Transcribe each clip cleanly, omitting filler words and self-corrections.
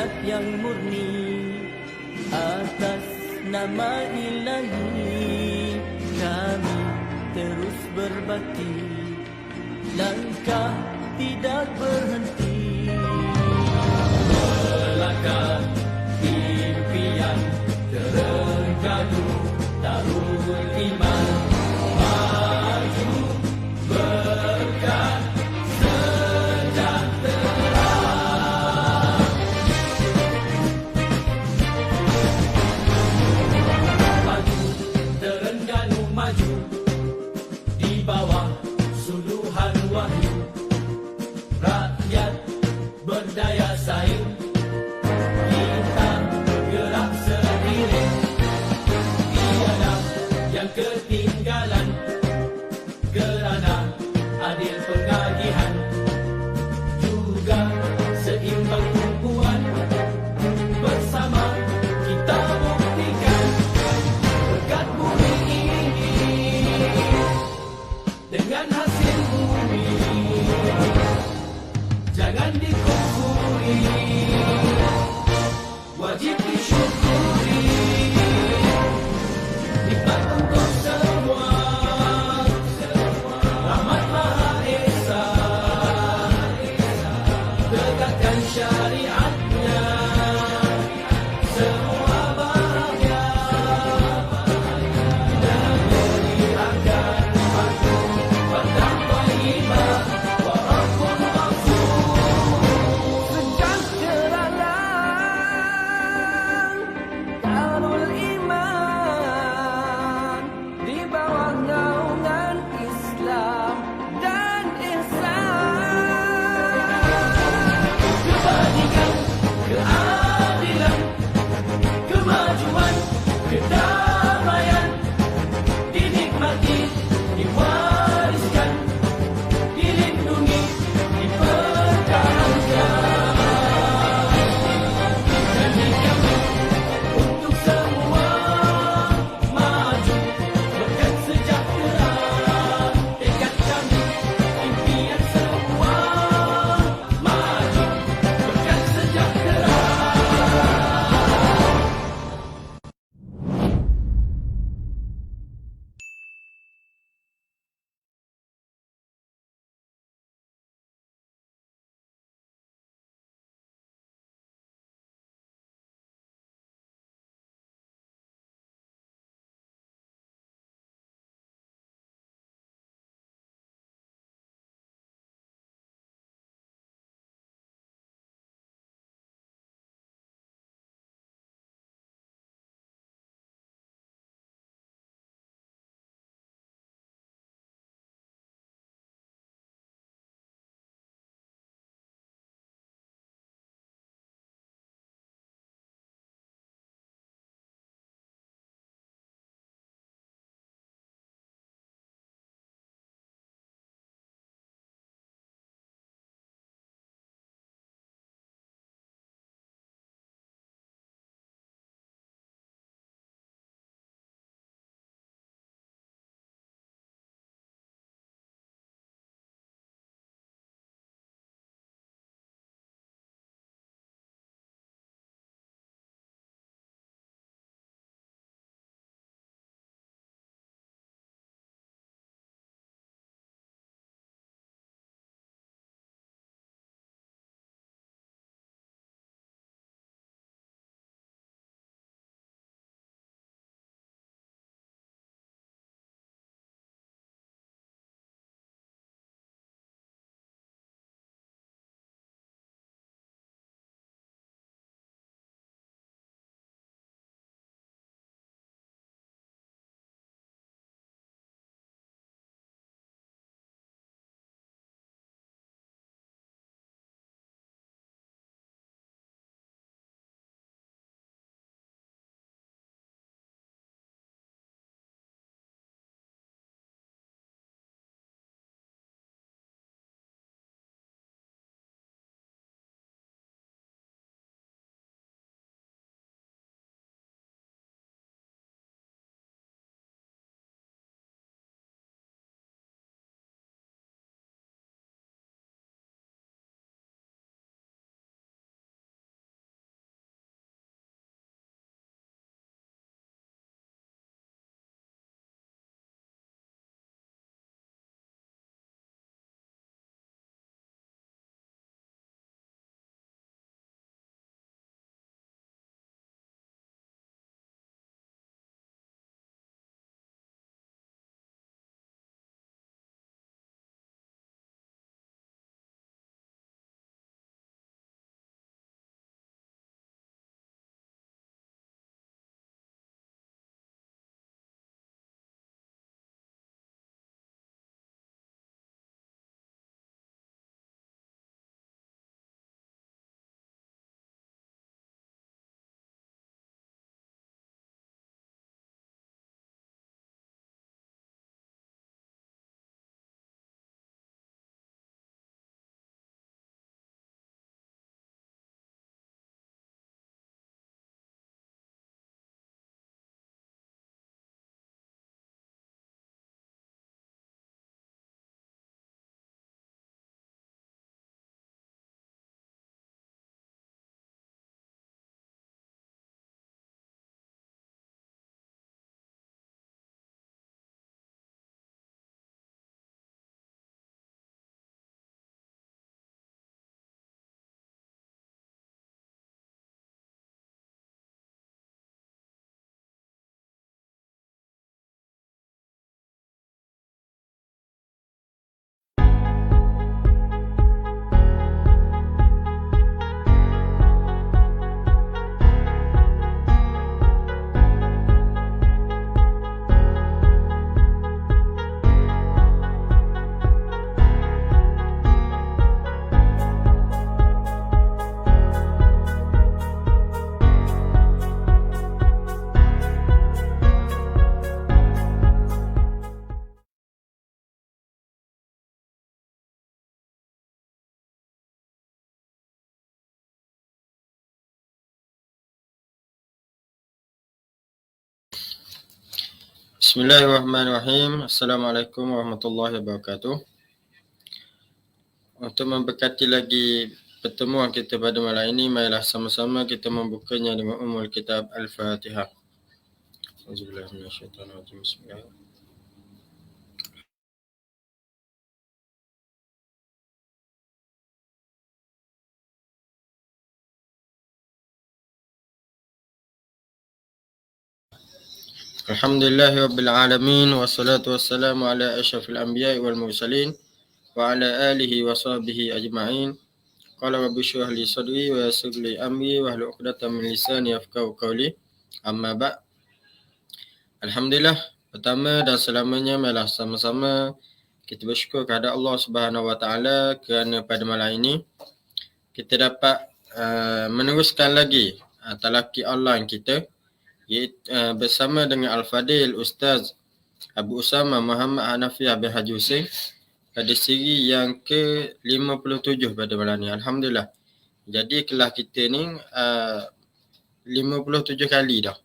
niat yang murni atas nama Ilahi, kami terus berbakti, langkah tidak berhenti. Melangkah impian terengganu tahun iman, maju berkah sejahtera. Maju Terengganu maju di bawah suluhan wahyu, rakyat berdaya saing, kita gerak seiring, tiada yang ketinggalan kerana adil pengagihan, juga seimbang tumpuan, bersama kita buktikan berkat bumi ini dengan hasil bumi jangan dikufuri, wajib disyukuri, nikmat untuk semua, rahmat Maha Esa, tegakkan syariatnya, semua bahagia, negeri akan makmur, padang thayyibah, walaupun ghafur. Sejahteralah Bismillahirrahmanirrahim. Assalamualaikum warahmatullahi wabarakatuh. Untuk memberkati lagi pertemuan kita pada malam ini, marilah sama-sama kita membukanya dengan Ummul Kitab Al-Fatihah. Auzubillahi minasyaitonirrajim. Bismillahirrahmanirrahim. Alhamdulillahi Rabbil Alamin. Wassalatu wassalamu ala asyrafil anbiya'i wal mursalin wa ala alihi wa sahbihi ajma'in. Qala rabbi shrah li sadri wa yassir li amri wa hlul 'uqdatam min lisani yafqahu qawli. Amma ba'. Alhamdulillah, pertama dan selamanya marilah sama-sama kita bersyukur kepada Allah Subhanahu wa taala kerana pada malam ini kita dapat meneruskan lagi talaqi online kita bersama dengan Al-Fadil Ustaz Abu Usama Muhammad Hanafiah bin Haji Hussein pada siri yang ke-57 pada malam ni. Alhamdulillah. Jadi kelas kita ni 57 kali dah.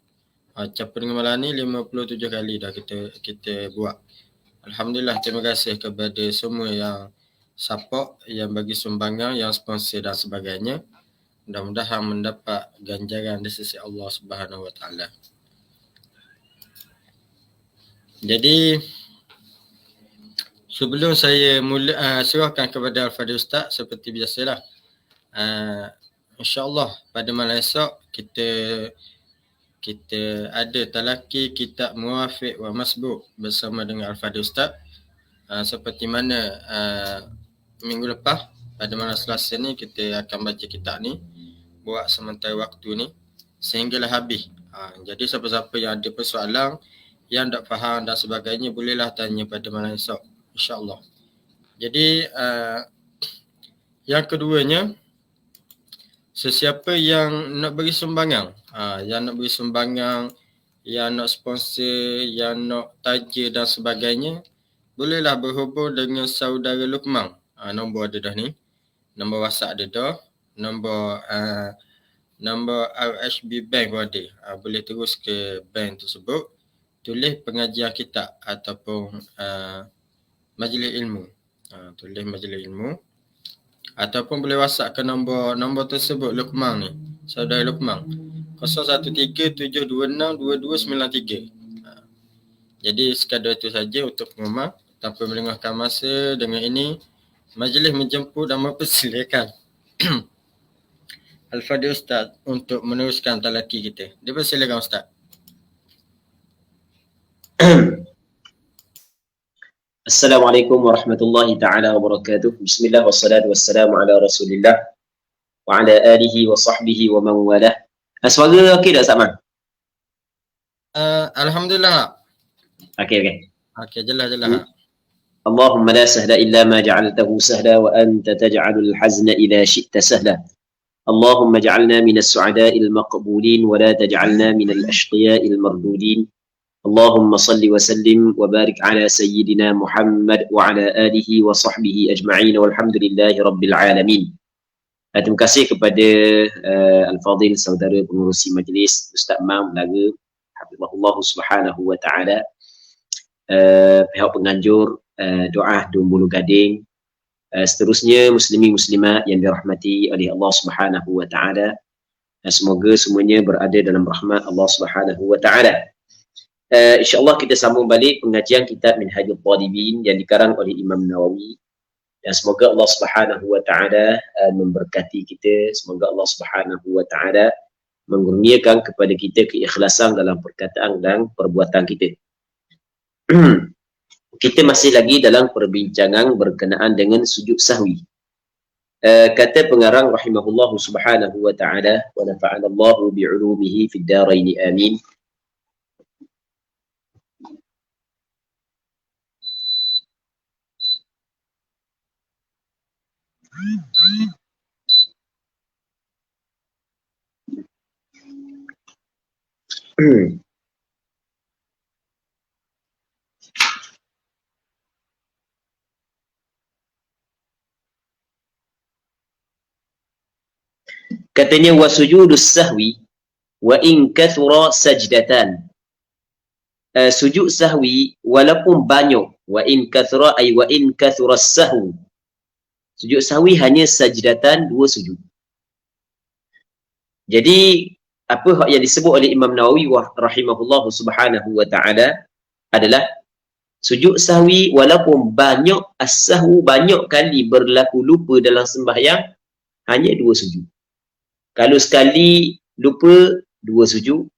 Campur dengan malam ni 57 kali dah kita buat. Alhamdulillah, terima kasih kepada semua yang support, yang bagi sumbangan, yang sponsor dan sebagainya. Mudah-mudahan mendapat ganjaran di sisi Allah Subhanahu wa taala. Jadi sebelum saya mula serahkan kepada Al-Fadil Ustaz seperti biasalah. Insya-Allah pada malam esok kita ada talaqi kitab Muwafiq wa Masbuq bersama dengan Al-Fadil Ustaz. Seperti mana minggu lepas pada malam Selasa ni kita akan baca kitab ni buat sementara waktu ni sehinggalah habis. Jadi siapa-siapa yang ada persoalan, yang tak faham dan sebagainya, bolehlah tanya pada malam esok, insya-Allah. Jadi yang keduanya, sesiapa yang nak beri sumbangan, yang nak beri sumbangan, yang nak sponsor, yang nak taja dan sebagainya, bolehlah berhubung dengan saudara Luqman. Nombor ada dah ni. Nombor WhatsApp ada dah. Nombor RHB Bank pun ada. Boleh terus ke bank tersebut, tulis pengajian kitab ataupun majlis ilmu. Tulis majlis ilmu. Ataupun boleh WhatsApp ke nombor tersebut Luqman ni. Saudara Luqman. 0137262293. Jadi sekadar itu saja untuk pengumuman. Tanpa melengahkan masa, dengan ini majlis menjemput dan mempersilakan Al-Fadil Ustaz untuk meneruskan talaqi kita. Dipersilakan Ustaz. Assalamualaikum warahmatullahi ta'ala wabarakatuh. Bismillah wassalatu wassalamu ala rasulillah wa ala alihi wa sahbihi wa man walah. Suara okey tak Ustaz? Alhamdulillah. Okey. Okey, jelas. Allahumma la sahla illa ma ja'altahu sahla wa anta taj'alul hazna idha syi'ta sahla. Allahumma ja'alna minas su'ada'il maqbulin wa la taj'alna minal ashqiya'il mardudin. Allahumma salli wa sallim wa barik ala sayyidina Muhammad wa ala alihi wa sahbihi ajma'in walhamdulillahi rabbil alamin. Terima kasih kepada Al-Fadil saudara pengurusi majlis Ustaz Mam Laga, hafizahullah subhanahu wa ta'ala, pihak penganjur doa Dumbulu Gading, seterusnya muslimin muslimat yang dirahmati oleh Allah Subhanahu wa taala. Semoga semuanya berada dalam rahmat Allah Subhanahu wa taala. Insya-Allah kita sambung balik pengajian kitab Minhajul Talibin yang dikarang oleh Imam Nawawi. Dan semoga Allah Subhanahu wa taala memberkati kita, semoga Allah Subhanahu wa taala mengurniakan kepada kita keikhlasan dalam perkataan dan perbuatan kita. Kita masih lagi dalam perbincangan berkenaan dengan sujud sahwi. Kata pengarang rahimahullahu subhanahu wa ta'ala, wa nafa'ana Allahu bi'ulumihi fid daraini amin. Katanya wa sujudus sahwi wa in kathura sajdatan. sujud sahwi walaupun banyak, wa in kathura ay wa in kathura sahwu, sujud sahwi hanya sajdatan, 2 sujud. Jadi apa yang disebut oleh Imam Nawawi rahimahullah subhanahu wa ta'ala adalah sujud sahwi walaupun banyak as-sahwu, banyak kali berlaku lupa dalam sembahyang, hanya 2 sujud. Kalau sekali lupa 2 sujud,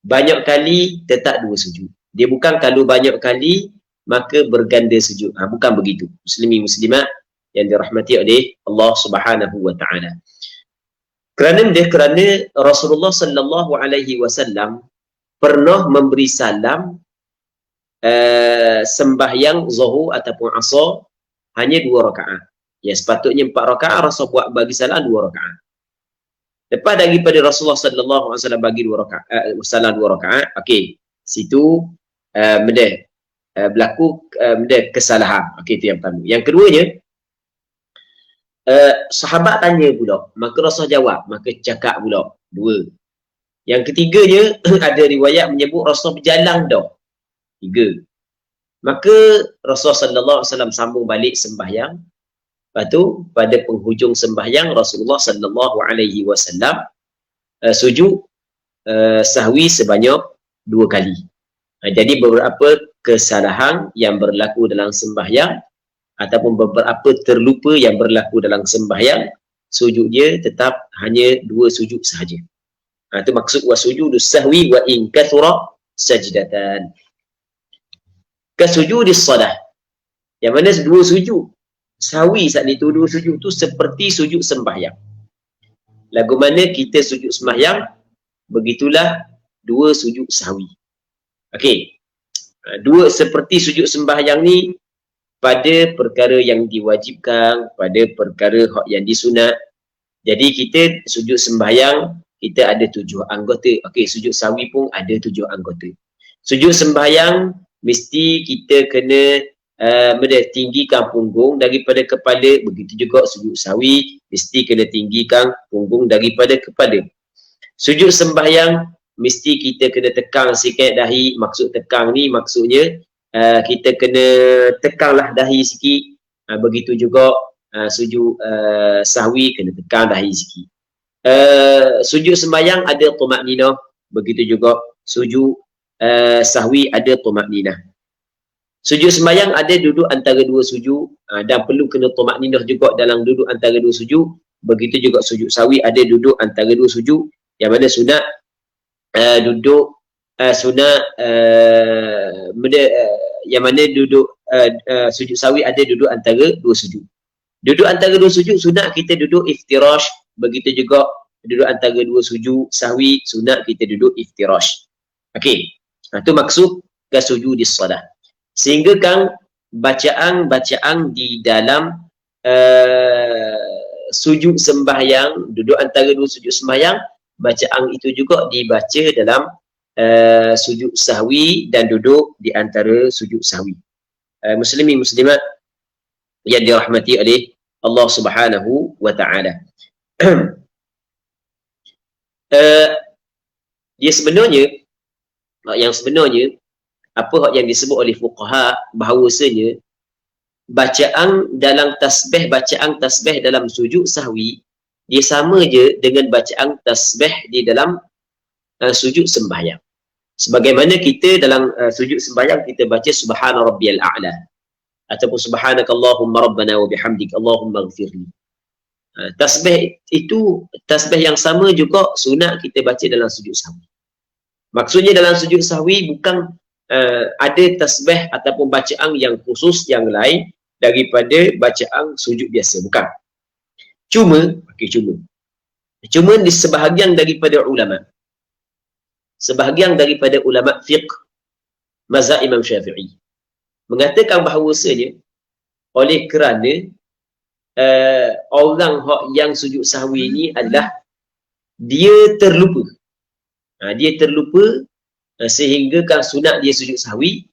banyak kali tetap 2 sujud. Dia bukan kalau banyak kali maka berganda sujud. Bukan begitu. Muslimin muslimat yang dirahmati oleh Allah Subhanahu wa taala. Kerana Rasulullah sallallahu alaihi wasallam pernah memberi salam sembahyang zuhur ataupun asar hanya 2 rakaat. Ya, sepatutnya 4 rakaat, Rasul buat bagi salam 2 rakaat. Lepas daripada Rasulullah sallallahu alaihi wasallam bagi 2 rakaat, salam 2 rakaat, okey, situ berlaku kesalahan. Okey, itu yang pertama. Yang keduanya, sahabat tanya pula, maka Rasul jawab, maka cakap pula 2. Yang ketiganya ada riwayat menyebut Rasul berjalan dah, 3. Maka Rasul sallallahu alaihi wasallam sambung balik sembahyang. Lepas tu pada penghujung sembahyang Rasulullah sallallahu alaihi wasallam sujud sahwi sebanyak 2 kali. Jadi beberapa kesalahan yang berlaku dalam sembahyang ataupun beberapa terlupa yang berlaku dalam sembahyang, sujud dia tetap hanya 2 sujud sahaja. Itu maksud wasujudus sahwi wa in kathura sajdatan. Kasujudis salah, yang mana 2 sujud sahwi saat itu, 2 sujud tu seperti sujud sembahyang. Lagu mana kita sujud sembahyang, begitulah 2 sujud sahwi. Okey. 2 seperti sujud sembahyang ni pada perkara yang diwajibkan, pada perkara yang disunat. Jadi kita sujud sembahyang, kita ada 7 anggota. Okey, sujud sahwi pun ada 7 anggota. Sujud sembahyang mesti kita kena tinggikan punggung daripada kepala. Begitu juga sujud sahwi mesti kena tinggikan punggung daripada kepala. Sujud sembahyang mesti kita kena tekan sikit dahi. Maksud tekan ni maksudnya kita kena tekanlah dahi sikit. Begitu juga sujud sahwi kena tekan dahi sikit. Sujud sembahyang ada tumakninah, begitu juga sujud sahwi ada tumakninah. Sujud sembahyang ada duduk antara 2 sujud dan perlu kena tumakninah juga dalam duduk antara 2 sujud. Begitu juga sujud sahwi ada duduk antara 2 sujud, yang mana sunat duduk yang mana duduk sujud sahwi ada duduk antara 2 sujud. Duduk antara 2 sujud sunat kita duduk iftirash. Begitu juga duduk antara 2 sujud sahwi sunat kita duduk iftirash. Okey. Itu maksud kasujudis salah. Sehingga kan bacaan di dalam sujud sembahyang, duduk antara 2 sujud sembahyang, bacaan itu juga dibaca dalam sujud sahwi dan duduk di antara sujud sahwi. Muslimin muslimat yang dirahmati oleh Allah Subhanahu wa taala. Dia sebenarnya apa yang disebut oleh fuqaha, bahawasanya bacaan tasbih dalam sujud sahwi dia sama je dengan bacaan tasbih di dalam sujud sembahyang. Sebagaimana kita dalam sujud sembahyang kita baca subhana rabbiyal a'la ataupun subhanakallahumma rabbana wa bihamdik allahumma ighfirli. Tasbih itu tasbih yang sama juga sunat kita baca dalam sujud sahwi. Maksudnya dalam sujud sahwi bukan ada tasbih ataupun bacaan yang khusus yang lain daripada bacaan sujud biasa, bukan. Cuma di sebahagian daripada ulama fiqh mazhab Imam Syafi'i mengatakan bahawasanya oleh kerana orang yang sujud sahwi ni adalah dia terlupa. Sehingga kan sunat dia sujud sahwi,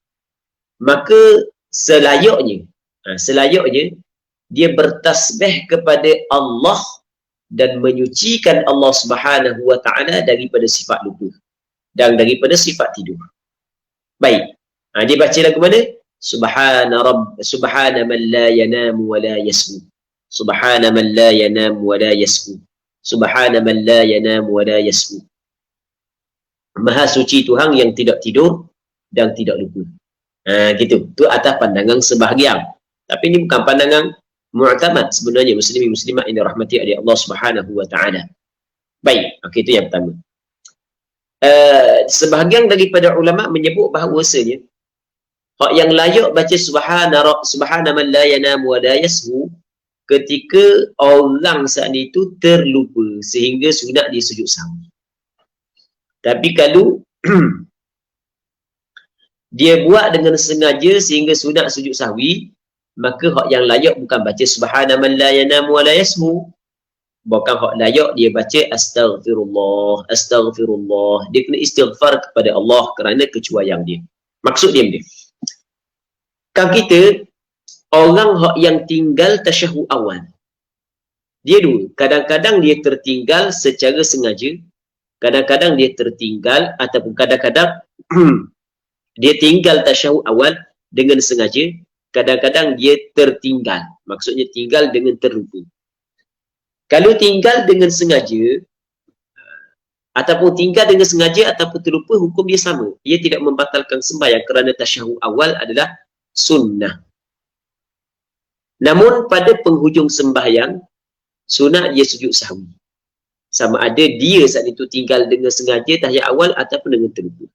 maka selayaknya dia bertasbih kepada Allah dan menyucikan Allah Subhanahu wa taala daripada sifat lupa dan daripada sifat tidur. Baik. Dia baca lagu mana? Subhana man la yanamu wa la yasbu. Subhana man la yanamu wa la yasbu. Subhana man la yanamu wa la yasbu. Maha suci Tuhan yang tidak tidur dan tidak lupa. Gitu. Tu atas pandangan sebahagian. Tapi ini bukan pandangan mu'tamad sebenarnya muslimin muslimat yang dirahmati oleh Allah Subhanahu wa taala. Baik, okey, itu yang pertama. Sebahagian daripada ulama menyebut bahawasanya hak yang layak baca subhana man la yanamu wa la yashu ketika orang saat itu terlupa sehingga sunat dia sujud sahwi. Tapi kalau dia buat dengan sengaja sehingga sunat sujud sahwi, maka hak yang layak bukan baca subhana man la yanamu wa la yashu. Bukan hak layak dia baca astaghfirullah, astaghfirullah. Dia kena istighfar kepada Allah kerana kecuaian dia. Maksud dia ni. Kan kita orang hak yang tinggal tasyahud awal. Dia dulu kadang-kadang dia tertinggal secara sengaja, kadang-kadang dia tertinggal ataupun kadang-kadang dia tinggal tasyahud awal dengan sengaja, kadang-kadang dia tertinggal. Maksudnya tinggal dengan terlupa. Kalau tinggal dengan sengaja ataupun tinggal dengan sengaja ataupun terlupa, hukum dia sama. Dia tidak membatalkan sembahyang kerana tasyahud awal adalah sunnah. Namun pada penghujung sembahyang, sunat dia sujud sahwi. Sama ada dia saat itu tinggal dengan sengaja tahiyat awal ataupun dengan terlupa.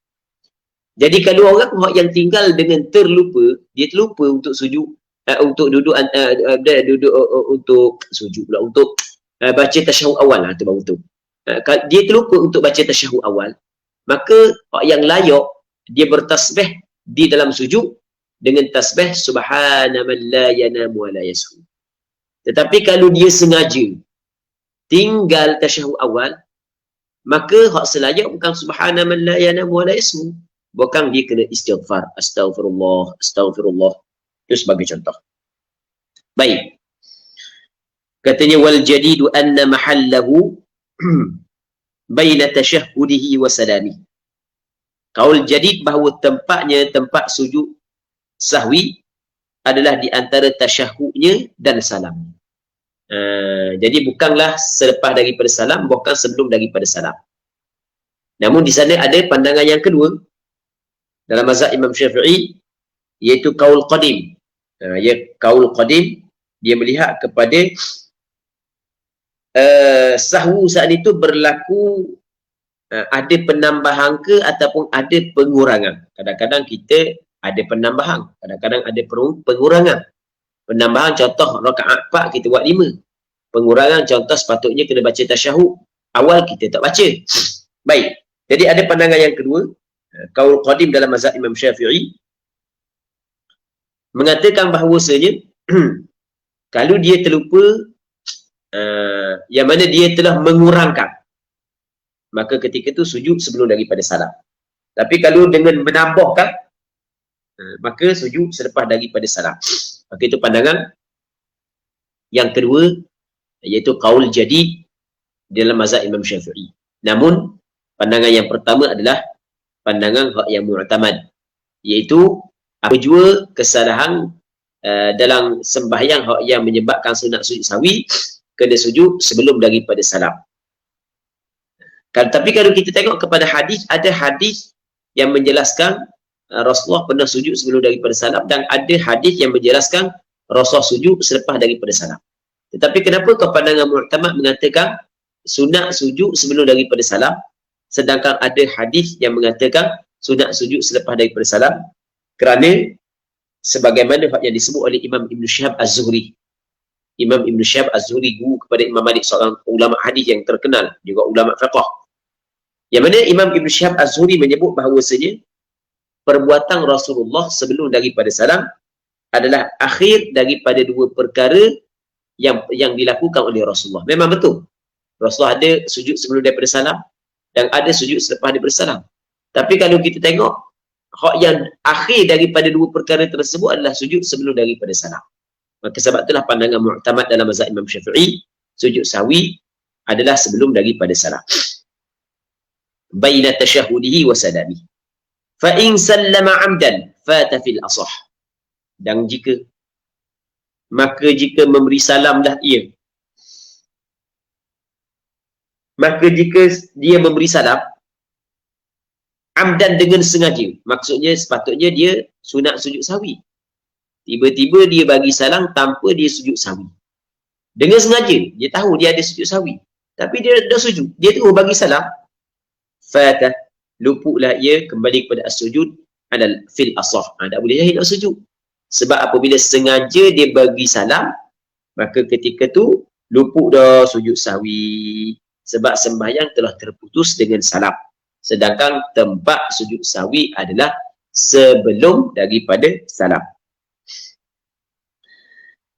Jadi kalau orang yang tinggal dengan terlupa, dia terlupa untuk sujud, untuk duduk, untuk sujud pula, untuk baca tasyahud awal lah, tu baru tu. Dia terlupa untuk baca tasyahud awal, maka yang layak dia bertasbih di dalam sujud dengan tasbih subhana man la yanamu wa la yashu. Tetapi kalau dia sengaja tinggal tasyahud awal, maka hak selayak bukan subhana man la yanamu wa la yashu, bukan dia kena istighfar, astaghfirullah, astaghfirullah. Itu sebagai contoh. Baik. Katanya wal jadidu anna mahallahu baina tashahhudihi wa salami. Kaul jadid bahawa tempatnya tempat sujud sahwi adalah di antara tasyahudnya dan salam. Jadi bukanlah selepas daripada salam, bukan sebelum daripada salam. Namun di sana ada pandangan yang kedua dalam mazhab Imam Syafi'i, iaitu kaul qadim. Kaul qadim dia melihat kepada sahwu saat itu berlaku ada penambahan ke ataupun ada pengurangan. Kadang-kadang kita ada penambahan, kadang-kadang ada pengurangan. Penambahan contoh rakaat 4 kita buat 5. Pengurangan contoh sepatutnya kena baca tasyahud awal, kita tak baca. Baik. Jadi ada pandangan yang kedua, kaul qadim dalam mazhab Imam Syafi'i mengatakan bahawasanya kalau dia terlupa yang mana dia telah mengurangkan, maka ketika itu sujud sebelum daripada salam. Tapi kalau dengan menambahkan, maka sujud selepas daripada salam. Maka itu pandangan yang kedua, iaitu kaul jadid dalam mazhab Imam Syafi'i. Namun pandangan yang pertama adalah pandangan yang mu'tamad, iaitu apa jua kesalahan dalam sembahyang yang menyebabkan sunat sujud sahwi, kena sujud sebelum daripada salam. Tapi kalau kita tengok kepada hadis, ada hadis yang menjelaskan Rasulullah pernah sujud sebelum daripada salam, dan ada hadis yang menjelaskan Rasulullah sujud selepas daripada salam. Tetapi kenapa pandangan mu'tamad mengatakan sunat sujud sebelum daripada salam, sedangkan ada hadis yang mengatakan sunat sujud selepas daripada salam? Kerana sebagaimana yang disebut oleh Imam Ibn Shihab Az-Zuhri. Imam Ibn Shihab Az-Zuhri guru kepada Imam Malik, seorang ulama hadis yang terkenal, juga ulama fiqh. Yang mana Imam Ibn Shihab Az-Zuhri menyebut bahawasanya perbuatan Rasulullah sebelum daripada salam adalah akhir daripada dua perkara yang dilakukan oleh Rasulullah. Memang betul, Rasulullah ada sujud sebelum daripada salam dan ada sujud selepas daripada salam. Tapi kalau kita tengok, hak yang akhir daripada dua perkara tersebut adalah sujud sebelum daripada salam. Maka sebab itulah pandangan mu'tamad dalam mazhab Imam Syafi'i, sujud sahwi adalah sebelum daripada salam. Baina tasyahudihi wa salami. Fa in sallama 'amdan fata fil asah. Dan jika memberi salamlah ia. Maka jika dia memberi salam amdan dengan sengaja, maksudnya sepatutnya dia sunat sujud sahwi. Tiba-tiba dia bagi salam tanpa dia sujud sahwi. Dengan sengaja, dia tahu dia ada sujud sahwi. Tapi dia dah sujud, dia terus bagi salam. Fatah, luputlah ia kembali kepada as-sujud alal fil asah. Tak boleh jahil nak sujud. Sebab apabila sengaja dia bagi salam, maka ketika tu luput dah sujud sahwi. Sebab sembahyang telah terputus dengan salam. Sedangkan tempat sujud sahwi adalah sebelum daripada salam.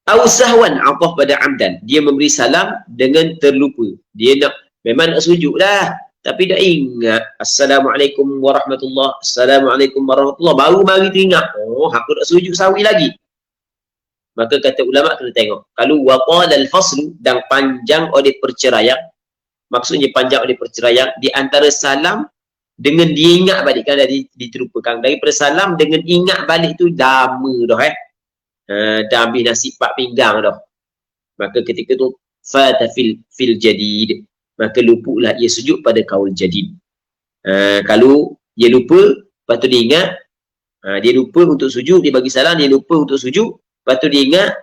Au sahwan, ataf pada amdan. Dia memberi salam dengan terlupa. Dia memang nak sujud dah, tapi dah ingat. Assalamualaikum warahmatullahi, Assalamualaikum warahmatullahi. Baru mari teringat. Oh, aku nak sujud sahwi lagi. Maka kata ulama kena tengok. Kalau waqala al-faslu, dan panjang oleh perceraian, maksudnya panjang oleh perceraian, di antara salam dengan dia ingat balik, kan dah diterupakan. Daripada salam dengan ingat balik tu lama dah dah ambil nasi 4 pinggang dah. Maka ketika tu fata fil jadid, maka luputlah ia sujud pada kaul jadid. Kalau dia lupa, lepas tu dia ingat, dia lupa untuk sujud, dia bagi salam, dia lupa untuk sujud, lepas tu dia ingat,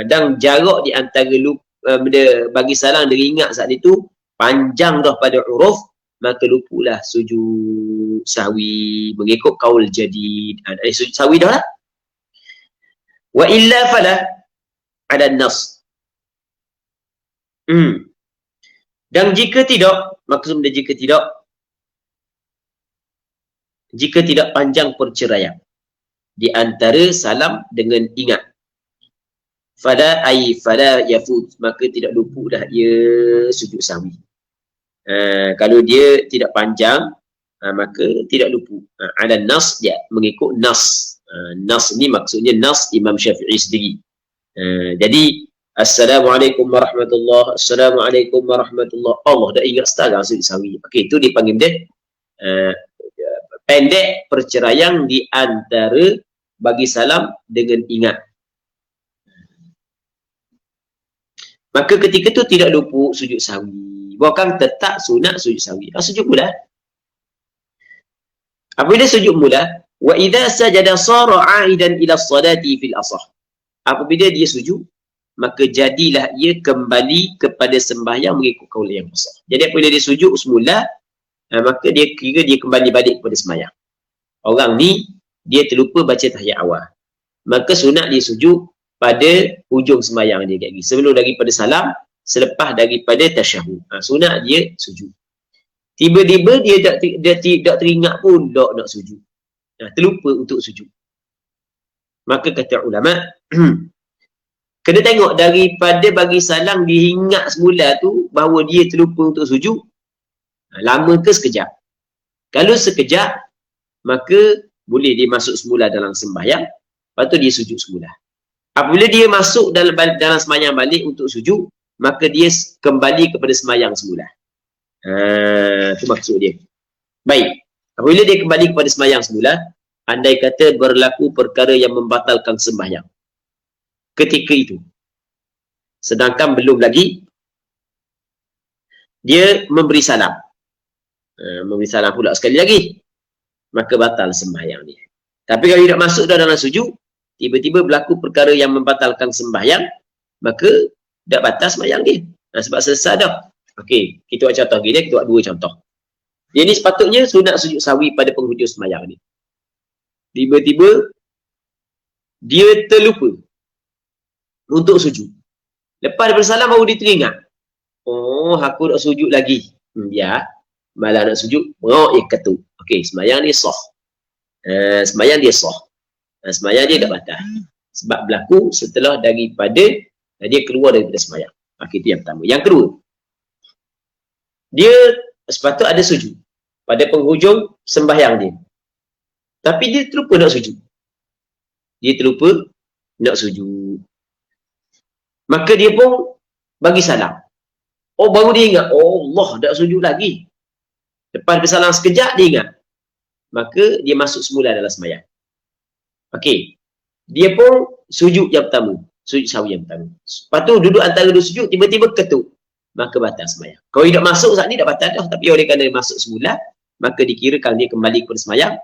dan jarak di antara dia bagi salam dia ingat saat itu panjang dah pada huruf, maka luputlah sujud sahwi mengikut kaul jadid. Sujud sahwi dah lah. Wa illa fala ada nas. Dan jika tidak, maksudnya jika tidak panjang perceraian di antara salam dengan ingat, fala yafut, maka tidak luputlah ia sujud sahwi. Kalau dia tidak panjang, maka tidak luput. Ada nas, dia mengikut nas. Nas ni maksudnya nas Imam Syafi'i sendiri. Jadi Assalamualaikum warahmatullahi, Assalamualaikum warahmatullahi. Allah dah ingat setara sujud sahwi. Okey, itu dipanggil dia pendek perceraian di antara bagi salam dengan ingat. Maka ketika tu tidak luput sujud sahwi. Bukan tetap sunat sujud sahwi. Sujud mula. Apabila sujud mula, wa idza sajada sara 'aidan ila as-salati fil asah. Apabila dia sujud, maka jadilah ia kembali kepada sembahyang mengikut kaul yang asah. Jadi apabila dia sujud semula, maka dia kira dia kembali balik kepada sembahyang. Orang ni dia terlupa baca tahiyat awal. Maka sunat dia sujud pada hujung sembahyang dia lagi. Sebelum daripada salam, selepas daripada tasyahud. Sunat dia sujud. Tiba-tiba dia tak teringat pun nak sujud. Terlupa untuk sujud. Maka kata ulama, kena tengok daripada bagi salam dia ingat semula tu bahawa dia terlupa untuk sujud, lama ke sekejap. Kalau sekejap, maka boleh dia masuk semula dalam sembahyang, lepas tu dia sujud semula. Apabila dia masuk dalam sembahyang balik untuk sujud, maka dia kembali kepada sembahyang semula. Itu maksud dia. Baik. Apabila dia kembali kepada sembahyang semula, andai kata berlaku perkara yang membatalkan sembahyang ketika itu, sedangkan belum lagi dia memberi salam, pula sekali lagi, maka batal sembahyang dia. Tapi kalau tidak masuk dalam sujud, tiba-tiba berlaku perkara yang membatalkan sembahyang, maka tak batal sembahyang dia. Sebab selesai dah. Okey, kita buat contoh gini, kita buat 2 contoh. Dia ni sepatutnya sunat sujud sahwi pada penghujung sembahyang ni. Tiba-tiba dia terlupa untuk sujud. Lepas daripada salam baru dia teringat. Oh, aku nak sujud lagi. Ya, malah nak sujud. Oh, ketuk. Okey, sembahyang dia sah. Sembahyang dia sah. Sembahyang dia tak batal. Sebab berlaku setelah daripada dia keluar daripada sembahyang. Okey, itu yang pertama. Yang kedua, dia sepatutnya ada sujud pada penghujung sembahyang dia. Tapi dia terlupa nak sujud. Dia terlupa nak sujud. Maka dia pun bagi salam. Oh, baru dia ingat. Oh, Allah tak sujud lagi. Lepas bersalam sekejap, dia ingat. maka dia masuk semula dalam sembahyang. Okey. Dia pun sujud yang pertama, sujud sahwi yang pertama. Lepas tu duduk antara dua sujud, tiba-tiba ketuk, maka batal sembahyang. Kalau dia tak masuk saat ni dah batal dah, tapi oleh kerana dia masuk semula, maka dikirakan dia kembali kepada sembahyang.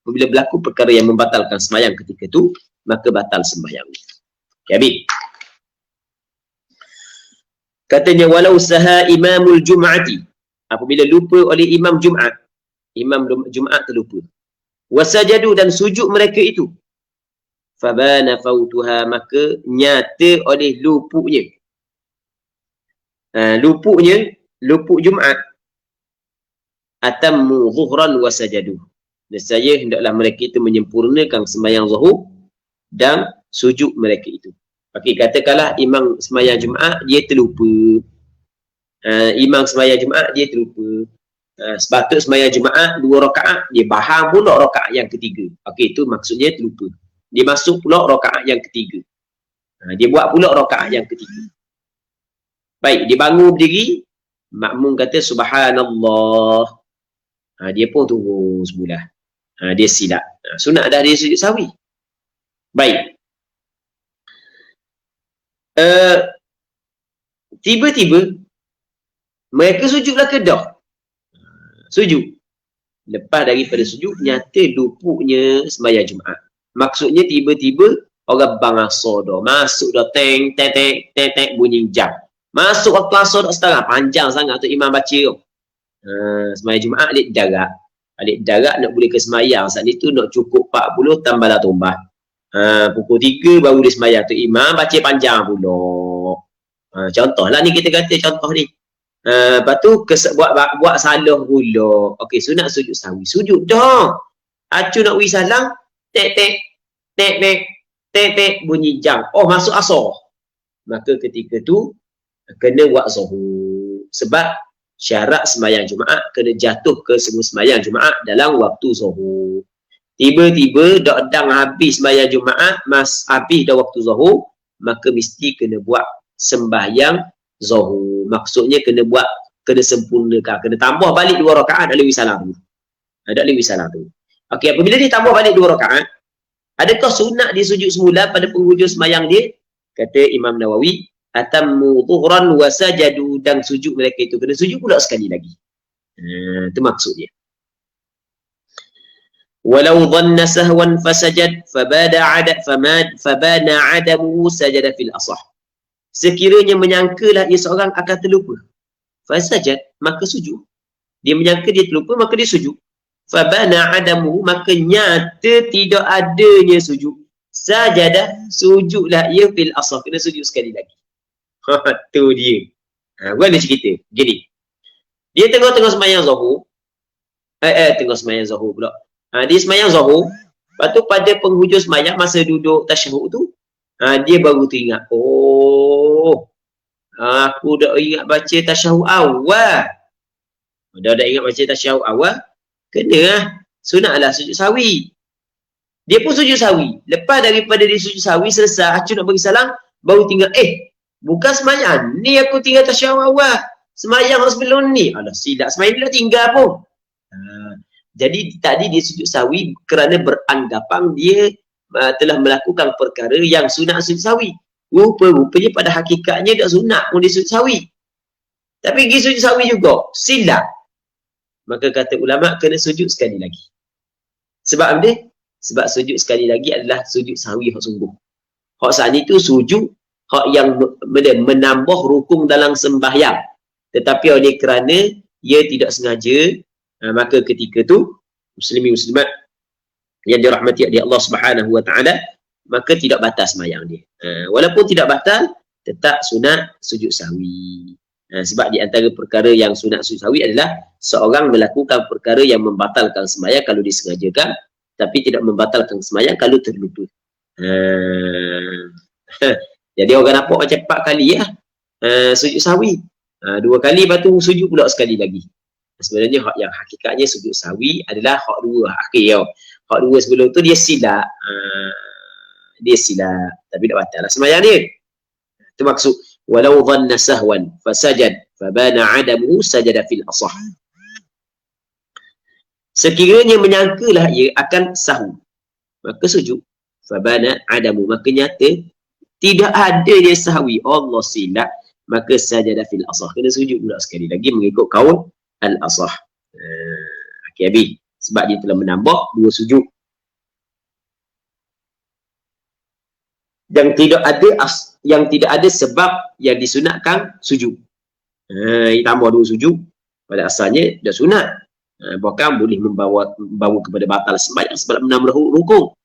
Apabila berlaku perkara yang membatalkan sembahyang ketika itu, maka batal sembahyang. Okay, habis. Katanya walau saha imamul jum'ati, apabila lupa oleh imam Jumaat, imam Jumaat terlupa, wasajadu dan sujud mereka itu, fabana fautuha, maka nyata oleh lupuknya. Lupuk Jumaat, atammu zuhran wasajadu, nescaya hendaklah mereka itu menyempurnakan sembahyang zuhur dan sujud mereka itu. Okey, katakanlah imam sembahyang Jumaat dia terlupa. Imam sembahyang Jumaat dia terlupa. Sepatut sembahyang Jumaat 2 rakaat, dia bahang pula rakaat yang ketiga. Okey, itu maksudnya terlupa. Dia masuk pula rakaat yang ketiga. Dia buat pula rakaat yang ketiga. Baik, dia bangun berdiri, makmum kata subhanallah. Dia pun turun semula. Dia silap. Sunat dah dia sujud sahwi. Baik. Tiba-tiba mereka sujudlah kedah. Sujud. Lepas daripada sujud, nyata lupuknya sembahyang Jumaat. Maksudnya tiba-tiba orang bang asar dah. Masuk dah teng, teng, teng, teng, teng, bunyi jam. Masuk waktu asar dah setengah. Panjang sangat tu imam baca tu. Sembahyang Jumaat alik darat. Alik darat nak boleh ke sembahyang. Saat ni tu nak cukup 40 tambahlah tumbah. Pukul 3 baru dia sembahyang tu. Imam baca panjang pula. Contohlah ni kita kata contoh ni. Lepas tu buat salah pula. Okey, sunat sujud sahwi. Sujud dah. Acu nak wis salam, tek tek tek tek tek tek bunyi jam. Oh, masuk asar. Maka ketika tu kena buat zuhur. Sebab syarat sembahyang Jumaat kena jatuh ke semua sembahyang Jumaat dalam waktu zuhur. Tiba-tiba dak habis sembahyang Jumaat, habis dah waktu zuhur, maka mesti kena buat sembahyang zuhur. Maksudnya kena sempurnakan, kena tambah balik 2 rakaat dak lewi salam tu. Dak lewi salam tu. Okey, apabila dia tambah balik 2 rakaat, adakah sunat dia sujud semula pada penghujung sembahyang dia? Kata Imam Nawawi, atammu dhuhran wa sajadu, dan sujud mereka itu kena sujud pula sekali lagi. Itu maksud dia. Walau dhanna sahwan fasajad fabana adamu sajada fil asah. Sekiranya menyangkalah ia seorang akan terlupa, fasajad, maka sujud. Dia menyangka dia terlupa, maka dia sujud. Fabana adamu, maka nyata tidak adanya sujud. Sajadah, sujudlah ia fil asah, kena sujud sekali lagi. Tu dia. Gua ada cerita. Gini. Dia tengah-tengah sembahyang zuhur. Tengah sembahyang zuhur pula. Dia sembahyang zuhur. Lepas tu pada penghujung sembahyang, masa duduk tasyahud tu, dia baru teringat. Oh, aku dah ingat baca tasyahud awal. Dah ingat baca tasyahud awal. Kena sunatlah sujud sahwi. Dia pun sujud sahwi. Lepas daripada dia sujud sahwi selesai, acu nak bagi salam, baru tinggal, bukan sembahyang ni aku tinggal tasyahud awal. Sembahyang sebelum ni. Alah, silap. Sembahyang ni dah tinggal pun. Jadi tadi dia sujud sahwi kerana beranggapan dia telah melakukan perkara yang sunat sujud sahwi. Rupanya pada hakikatnya tak sunat pun dia sujud sahwi. Tapi pergi sujud sahwi juga. Silap. Maka kata ulama kena sujud sekali lagi. Sebab apa? Sebab sujud sekali lagi adalah sujud sahwi hak sungguh. Hak saat itu sujud hak yang menambah rukun dalam sembahyang. Tetapi oleh kerana ia tidak sengaja, maka ketika tu muslimin muslimat yang dirahmati oleh Allah Subhanahu wa taala, maka tidak batal sembahyang dia. Walaupun tidak batal, tetap sunat sujud sahwi. Sebab di antara perkara yang sunat sujud sahwi adalah seorang melakukan perkara yang membatalkan sembahyang kalau disengajakan, tapi tidak membatalkan sembahyang kalau terlupa. Jadi orang nampak macam 4 kali sujud sahwi. 2 kali, lepas tu sujud pula sekali lagi. Sebenarnya hak yang hakikatnya sujud sahwi adalah hak 2 akhir tau. Hak 2 sebelum tu dia silap. Dia silap, tapi tak batal lah sembahyang dia. Itu maksud walau dhanna sahwan fasajad fabana adamu sajada fil asah. Sekiranya menyangkalah ia akan sahwi, maka sujud. Fabana adamu, maka nyata tidak ada dia sahwi, Allah silap, maka sajadah fil asah, kena sujud pula sekali lagi mengikut kaul al-asah. Okey, habis. Sebab dia telah menambah 2 sujud. Yang tidak ada sebab yang disunatkan sujud. Tambah 2 sujud pada asalnya dah sunat. Bahkan boleh membawa kepada batal sembahyang sebab menambah rukuk.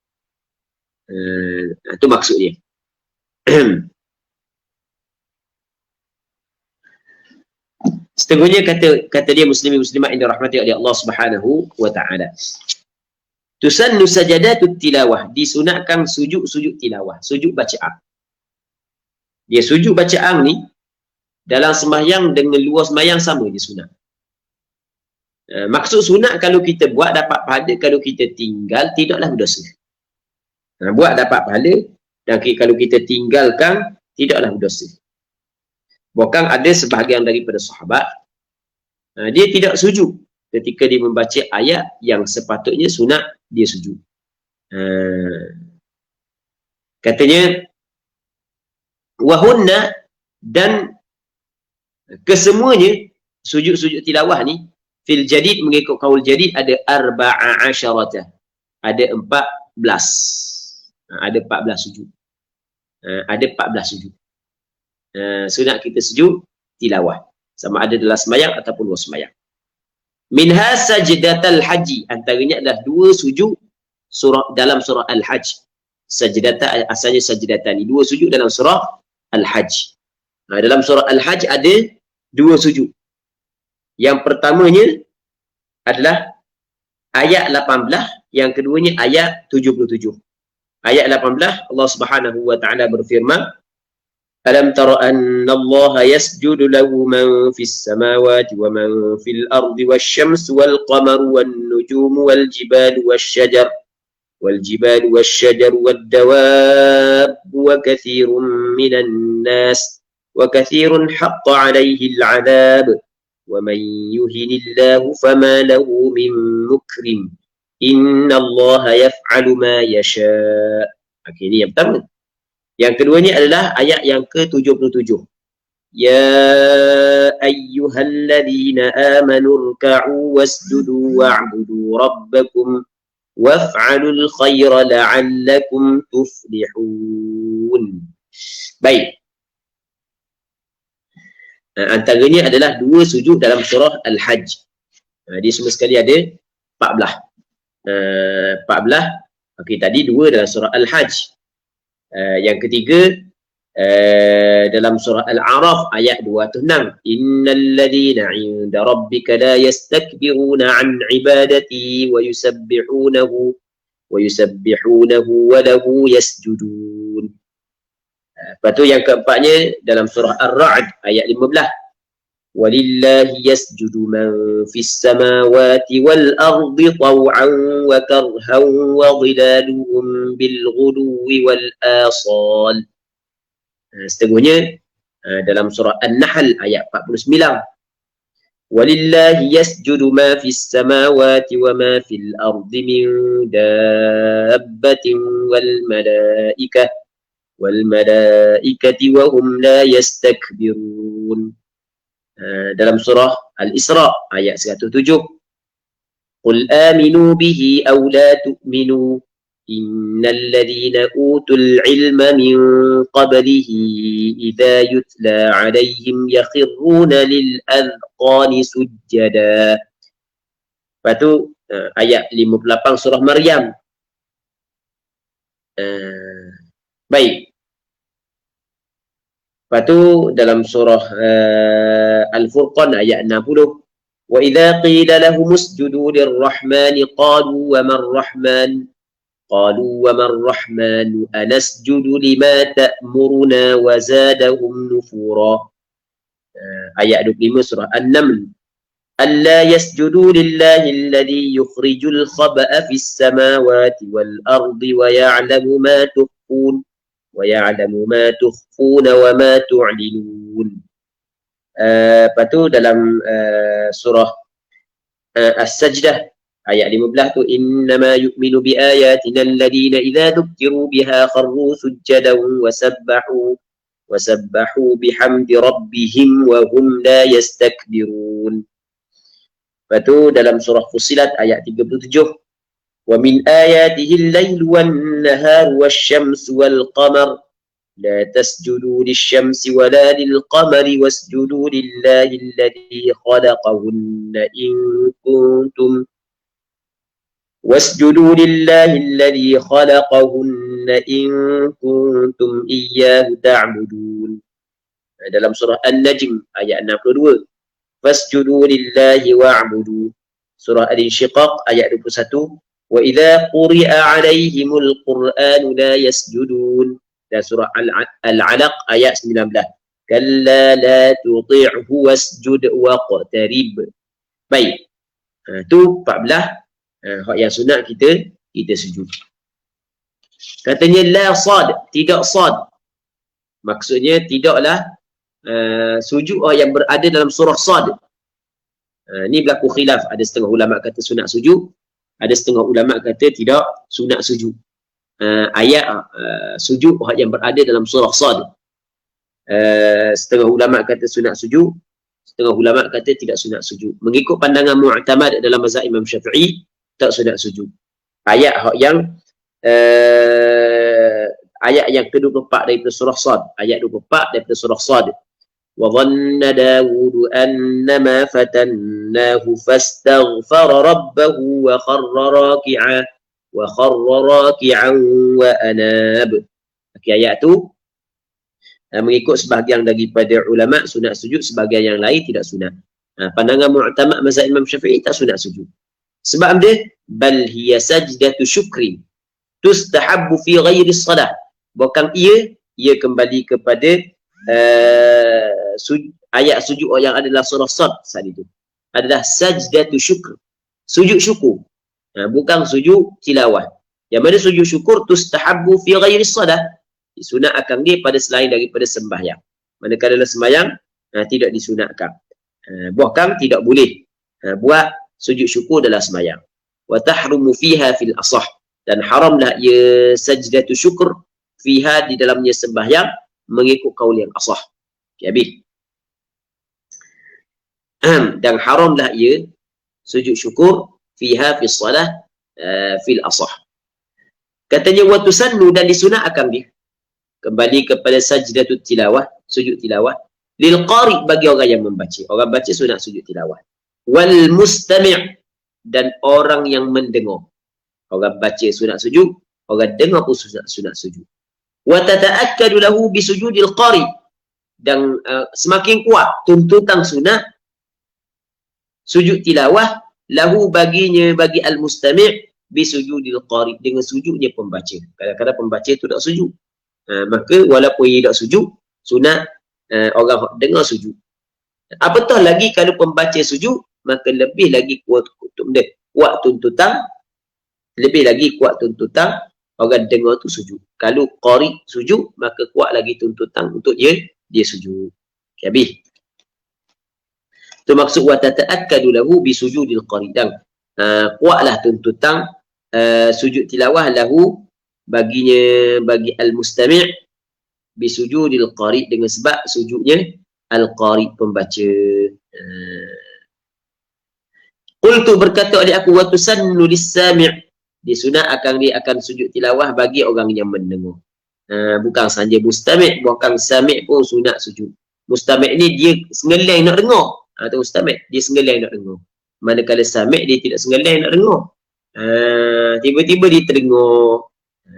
Itu maksudnya. Setengahnya kata dia muslimin muslimat yang dirahmati oleh Allah Subhanahu wa taala. Tusannu sajadatut tilawah, disunatkan sujud tilawah, sujud bacaan. Dia sujud bacaan ni dalam sembahyang dengan luar sembahyang sama dia sunat. Maksud sunat kalau kita buat dapat pahala, kalau kita tinggal tidaklah berdosa. Buat dapat pahala dan kalau kita tinggalkan tidaklah berdosa. Bahkan ada sebahagian daripada sahabat dia tidak sujud ketika dia membaca ayat yang sepatutnya sunat dia sujud. Katanya wahunna, dan kesemuanya sujud-sujud tilawah ni fil jadid, mengikut kaul jadid ada 14, ada 14. Ada 14 sujud. Ada 14 sujud. Sunat kita sujud tilawah, sama ada dalam sembahyang ataupun luar sembahyang. Minha sajdatal haji, antaranya adalah 2 sujud dalam surah Al-Hajj. Sajdata asalnya sajdatan, 2 sujud dalam surah Al-Hajj. Dalam surah Al-Hajj ada 2 sujud. Yang pertamanya adalah ayat 18, yang keduanya ayat 77. Ayat 18 Allah Subhanahu wa taala berfirman, Alam tara anna Allah yasjudu lahu man fis samawati wa man fil ardi wasyamsu wal qamaru wan nujumu wal jibalu wasyajar wad dawab wa katsirun minan nas wa katsirun haqqa alayhi al adab wa man yuhinillahu fama lahu min mukrim inna Allah yaf'alu ma yasha. Okey, ini yang pertama. Yang keduanya adalah ayat yang ke-77. Ya ayyuhalladzina amanu ruk'u wasjudu wa'budu rabbakum waf'alul khaira la'allakum tuflihun. Baik. Antaranya adalah 2 sujud dalam surah Al-Hajj. Dia semua sekali ada 14. 14. Okey, tadi 2 dalam surah Al-Hajj. Yang ketiga dalam surah Al-A'raf ayat 206, innal ladzina 'inda rabbika la yastakbiruna 'an 'ibadati wa yusabbihunahu wa lahu yasjudun. Lepas tu yang keempatnya dalam surah Ar-Ra'd ayat 15, walillahi yasjudu man fis samawati wal ardi taw'an wa karhan wa dhilaluhum bil ghuduwi wal asal. Setengahnya dalam surah An-Nahl ayat 49, walillahi yasjudu ma fis samawati wa ma fil ardi min dabbatin wal malaikati wa hum la yastakbirun. Dalam surah Al-Isra ayat 107, Qul aminu bihi aw la tu'minu innal ladhina utul ilma min qablihi idha yutla alaihim yakhirruna lil adhqani sujjada. Lepas tu ayat 58 surah Maryam. Baik. Lepas tu dalam surah Al-Furqan ayat 60, wa idza qila lahum usjudu lirrahmani qalu wa marrahman anasjudu lima ta'muruna wa zadahum nufura. Ayat 25 surah An-Naml, alla yasjudu lillahi alladhi yukhrijul khaba'a fis samawati wal ardi wa ya'lamu ma tukhfun وَيَعْلَمُ مَا تُخْفُونَ وَمَا تُعْلِنُونَ. Lepas tu dalam surah As-Sajdah Ayat 15 tu innama yu'minu bi ayatina alladhina idza dhukiru biha kharru sujjadan wa sabbahu bihamdi rabbihim wa hum la yastakbirun. Lepas tu dalam surah Fussilat ayat 37, wa min ayatihi al-lail wan-nahar wasyamsu wal-qamar la tasjudu lisyamsi wala lil-qamari wasjudu lillahi alladhi khalaqahunna in kuntum wasjudu lillahi alladhi khalaqahunna in kuntum iyyahu ta'budun. Dalam surah An-Najm ayat 62, fasjudu lillahi wa'budu. Surah Al-Insyiqaq ayat 21, wa idza quri'a 'alaihimul qur'anu la yasjudun. Dan surah Al-Alaq ayat 19, kalla la tuti'hu wasjud waqtarib. Baik, tu 14 hak yang sunat kita sujud. Katanya la sad, tidak sad, maksudnya tidaklah sujud yang berada dalam surah sad. Ni berlaku khilaf, ada setengah ulama kata sunat sujud, ada setengah ulama kata tidak sunat sujud. Ayat sujud yang berada dalam surah sad. Setengah ulama kata sunat sujud, setengah ulama kata tidak sunat sujud. Mengikut pandangan mu'tamad dalam mazhab Imam Syafi'i, tak sunat sujud. Ayat yang ayat yang ke-24 daripada surah sad, ayat 24 daripada surah sad. Wa dhanna Dawud annama fatannahu fastaghfara rabbahu wa kharra raki'an wa anab. Okey, ayat tu mengikut sebahagian daripada ulama sunat sujud, sebahagian yang lain tidak sunat. Pandangan mu'tamad mazhab Imam Syafi'i tak sunat sujud. Sebab dia bal hiya sajdatu syukri tustahabbu fi ghairi salah. Bukan ia kembali kepada ayat sujud yang adalah surah sad saat itu. Adalah sajdatu syukr, sujud syukur. Bukan sujud tilawah. Yang mana sujud syukur tustahabbu fi ghairi salah, disunatkan dia pada selain daripada sembahyang. Manakala sembahyang tidak disunatkan. Bahkan tidak boleh buat sujud syukur dalam sembahyang. Wa tahrumu fiha fil asah, dan haramlah ia sajdatu syukur fiha di dalamnya sembahyang mengikut kaul yang asah. Okay, habis. Dan haramlah ia sujud syukur fiha fis salah fil asah. Katanya wa tusannu, dan disunatkan dia kembali kepada sajdatut tilawah, sujud tilawah, lil qari, bagi orang yang membaca. Orang baca sunat sujud tilawah. Wal mustami', dan orang yang mendengar. Orang baca sunat sujud, orang dengar pun sunat sujud. Wa tata'akkadu lahu bi sujudil qari, dan semakin kuat tuntutan sunat sujud tilawah lahu baginya, bagi al mustami' bi sujudil qari, dengan sujudnya pembaca. Kadang-kadang pembaca tu tak sujud, maka walaupun ia tak sujud, sunat orang dengar sujud. Apatah lagi kalau pembaca sujud, maka lebih lagi kuat tuntutan, lebih lagi kuat tuntutan orang dengar tu sujud. Kalau qari sujud, maka kuat lagi tuntutan untuk dia sujud. Okay, habis. Itu maksud wa tata'akkadu lahu bi sujudil qari, dan kuatlah tuntutan sujud tilawah lahu baginya, bagi al-mustami' bi sujudil qari, dengan sebab sujudnya al-qari, pembaca. Qultu, berkata oleh aku, wa tusannu lis-sami', disunatkan dia akan sujud tilawah bagi orang yang mendengar. Bukan saja mustami', bukan sami' pun sunat sujud. Mustami' ni dia sengeleng nak dengar. Tu mustami', dia sengeleng nak dengar. Manakala sami' dia tidak sengeleng nak dengar. Tiba-tiba dia terdengar.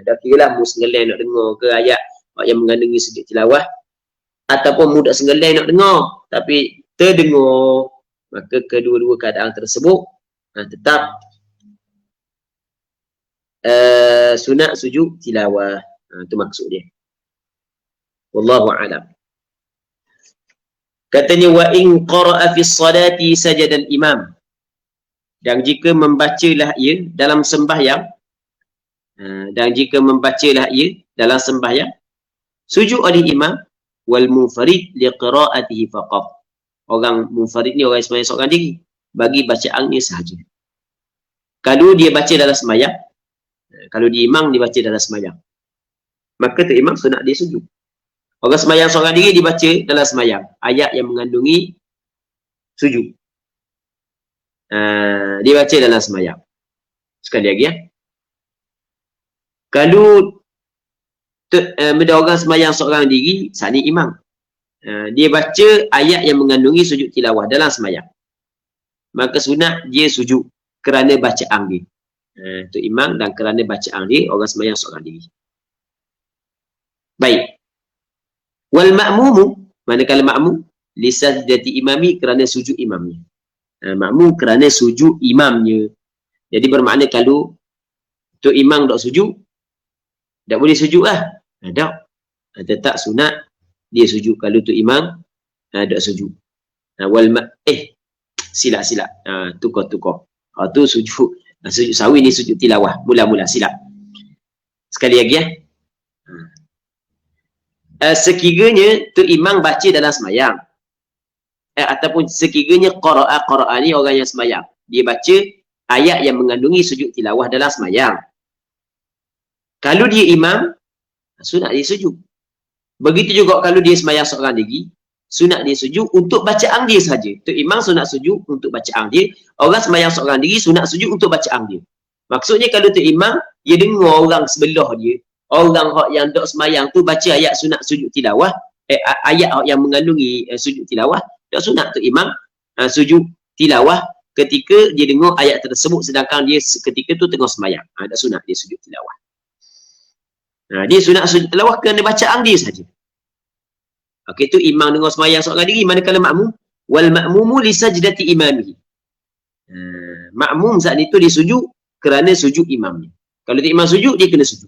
Dah kira lah mu sengeleng nak dengar ke ayat yang mengandungi sujud tilawah, ataupun mu tak sengeleng nak dengar tapi terdengar, maka kedua-dua keadaan tersebut tetap sunat sujud tilawah. Itu maksud dia. Wallahu a'lam. Katanya wa in qara'a fi salati sajada al-imam, dan jika membacalah ia dalam sembahyang, dan jika membacalah ia dalam sembahyang, sujud oleh imam, wal munfarid li qira'atihi faqat. Orang munfarid ni orang sembahyang seorang diri, bagi bacaannya sahaja. kalau dia baca dalam sembahyang, kalau dia imam dia baca dalam sembahyang, maka tu imam sunat dia sujud. Orang sembahyang seorang diri dibaca dalam sembahyang ayat yang mengandungi sujud. Dia baca dalam sembahyang. Sekali lagi ya. Kalau benda orang sembahyang seorang diri, sani imam. Dia baca ayat yang mengandungi sujud tilawah dalam sembahyang, maka sunat dia sujud kerana bacaan dia. Itu imam dan kerana bacaan dia orang sembahyang seorang diri. Baik. Wal ma'mumu, manakala makmum li sajdati imami, kerana sujud imamnya. Makmum kerana sujud imamnya. Jadi bermakna kalau tu imam tak sujud, tak boleh sujud lah. Tak. Tetap sunat dia sujud kalau tu imam tak sujud. Silap. Tukar. Tu sujud sawi ni sujud tilawah. Mula-mula silap. Sekali lagi ya. Sekiranya tu imam baca dalam sembahyang, ataupun sekiranya qara'a ni orang yang sembahyang, dia baca ayat yang mengandungi sujud tilawah dalam sembahyang, kalau dia imam, sunat dia sujud. Begitu juga kalau dia sembahyang seorang diri, sunat dia sujud untuk bacaan dia saja. Tu imam sunat sujud untuk bacaan dia, orang sembahyang seorang diri sunat sujud untuk bacaan dia. Maksudnya kalau tu imam, dia dengar orang sebelah dia, orang yang dok sembahyang tu baca ayat sunat sujud tilawah, ayat yang mengandungi sujud tilawah, tak sunat tu imam sujud tilawah ketika dia dengar ayat tersebut sedangkan dia ketika tu tengah sembahyang. Tak sunat dia sujud tilawah. Dia sunat sujud tilawah kerana bacaan dia saja. Okey, tu imam dengar sembahyang seorang diri, manakala makmum wal ma'mumu li sajdati imamihi. Makmum saat itu dia sujud kerana sujud imamnya. Kalau tu imam sujud, dia kena sujud.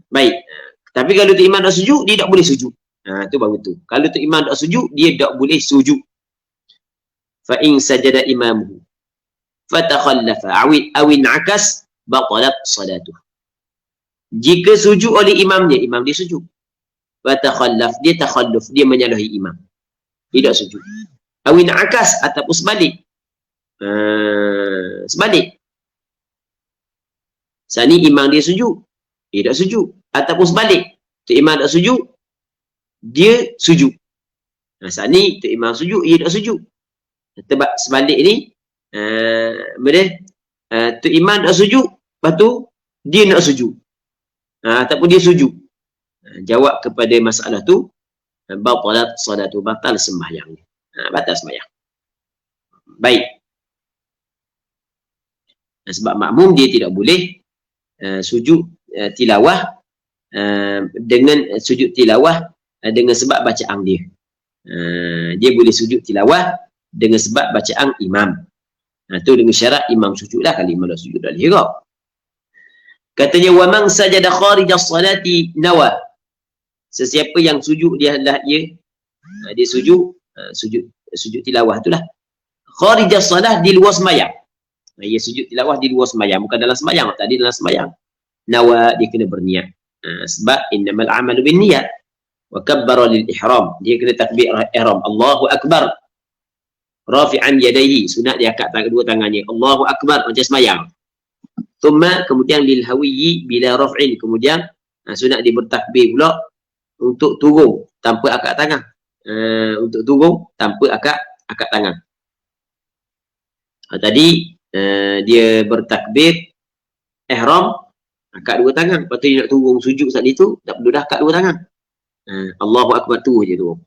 Baik. Tapi kalau tu imam tak sujud, dia tak boleh sujud. Tu baru tu. Kalau tu imam tak sujud, dia tak boleh sujud. Fa in sajada imamuhu fatakhallafa awin akas batalat salatuh. Jika sujud oleh imamnya, imam dia sujud. Fatakhallaf, dia takhalluf, dia menyalahi imam. Tidak sujud. Awin akas ataupun sebalik. Sebalik. Sani imam dia sujud, dia tak sujud. Ataupun sebalik, tu imam tak sujud, dia sujud. Saat ni tu imam sujud, dia tak sujud. Sebab sebalik ni tu imam tak sujud, lepas tu dia nak sujud, ataupun dia sujud. Jawab kepada masalah tu, batalat salatu, batal sembahyang. Batal sembahyang. Baik. Sebab makmum dia tidak boleh sujud tilawah dengan sujud tilawah dengan sebab bacaan dia. Dia boleh sujud tilawah dengan sebab bacaan imam. Tu dengan syarat imam sujudlah, kalau imam dah sujud dah ihram. Katanya wa man sajada kharija salati nawa. Sesiapa yang sujud dia adalah dia sujud tilawah itulah. Kharija salah, di luar sembahyang. Ia sujud tilawah di luar sembahyang, bukan dalam sembahyang. Tadi dalam sembahyang. Nawa, dia kena berniat. Sebab innamal amalu bin niat. Wa kabbara lil ihram. Dia kena takbir ihram. Allahu akbar. Rafi'an yadayhi. Sunat dia angkat kedua tangannya. Allahu akbar, macam sembahyang. Thumma, kemudian lil hawiyyi bila raf'in. Kemudian sunat dia bertakbir pula untuk turun tanpa angkat tangan. Untuk turun tanpa angkat tangan. Tadi dia bertakbir ihram, angkat dua tangan. Lepas tu dia nak turun sujud saat itu, tak perlu dah angkat dua tangan. Allahu akbar tu je turun.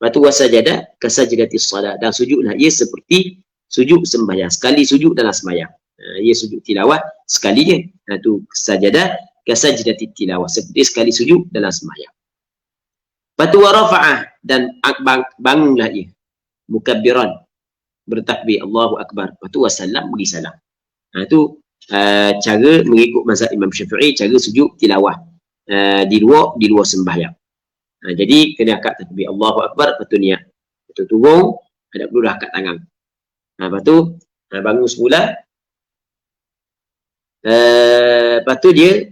Lepas tu wasajada kasajdatis salat, dan sujudlah ia seperti sujud sembahyang. Sekali sujud dalam sembahyang. Ia sujud tilawah sekali je. Tu sajada kasajdatit tilawah, seperti sekali sujud dalam sembahyang. Lepas tu warafa'ah, dan bangunlah ia mukabbiran, bertakbir Allahu akbar. Lepas tu wassalam, bagi salam. Itu cara mengikut mazhab Imam Syafi'i, cara sujud tilawah di luar sembahyang. Jadi kena angkat takbir Allahu akbar, lepas tu niat. Lepas tu turun, tak perlu dah angkat tangan. Lepas tu bangun semula. Lepas tu dia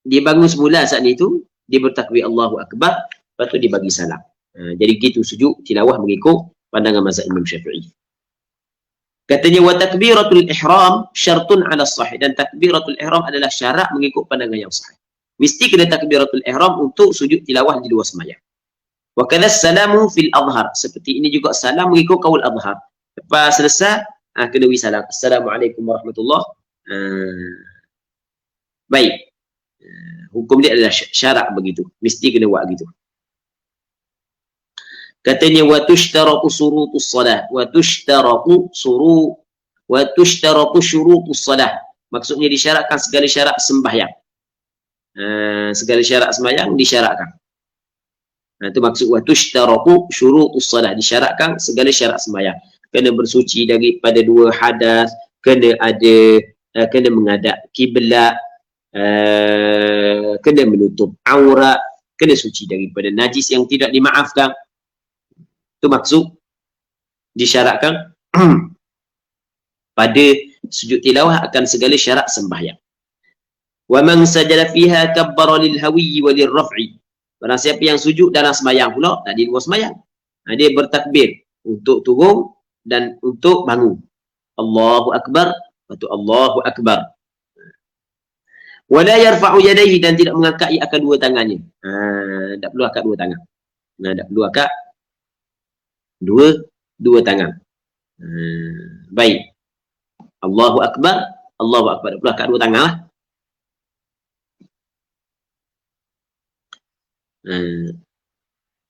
dia bangun semula saat ni tu, dia bertakbir Allahu akbar, lepas tu dia bagi salam. Jadi gitu sujud tilawah mengikut pandangan mazhab Imam Syafi'i. Katanya wa takbiratul ihram syartun 'ala sahih, dan takbiratul ihram adalah syarat mengikut pandangan yang sahih. Mesti kena takbiratul ihram untuk sujud tilawah di luar sembahyang. Wa kadza salamu fil adhar, seperti ini juga salam mengikut qaul adhar. Lepas selesai kena wi salam. Assalamualaikum warahmatullahi. Baik. Hukum dia adalah syarat begitu. Mesti kena buat gitu. Katanya wa tushtaratu surutus salah, wa tushtaratu syurutus salah. Maksudnya disyaratkan segala syarat sembahyang. Segala syarat sembahyang disyaratkan. Itu maksud wa tushtaratu syurutus salah, disyaratkan segala syarat sembahyang. Kena bersuci daripada 2 hadas, kena menghadap kiblat, kena menutup aurat, kena suci daripada najis yang tidak dimaafkan. Itu maksud disyaratkan pada sujud tilawah akan segala syarat sembahyang. Wa man sajada fiha kabbara lil hawi wa lir raf'i. Barang siapa yang sujud dalam sembahyang pula, tak di luar sembahyang, dia bertakbir untuk turun dan untuk bangun. Allahu akbar, atau Allahu akbar. Wa la yarfa'u yadayhi, dan tidak mengangkat ia akan 2 tangannya. Tak perlu angkat 2 tangan. Tak perlu angkat dua tangan. Baik. Allahu akbar, Allahu akbar. Tak perlu angkat 2 tangan lah.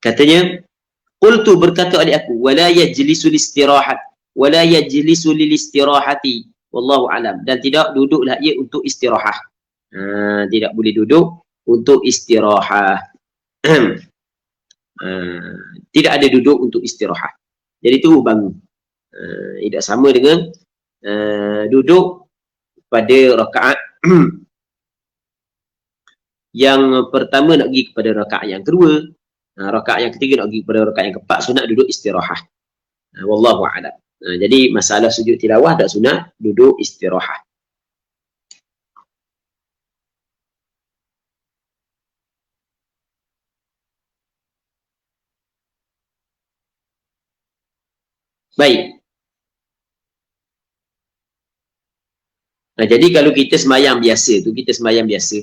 Katanya, qultu, berkata adik aku, wala yajlisu listirahat, wala yajlisu lil istirahati, wallahu alam, dan tidak duduklah ia untuk istirahat. Tidak boleh duduk untuk istirahat. Tidak ada duduk untuk istirahat. Jadi itu bangun. Tidak sama dengan duduk pada rakaat yang pertama nak pergi kepada rakaat yang kedua, rakaat yang ketiga nak pergi kepada rakaat yang keempat, sunat duduk istirahat. Wallahu a'lam. Jadi masalah sujud tilawah tak sunat duduk istirahat. Baik. Jadi kalau kita sembahyang biasa tu, kita sembahyang biasa,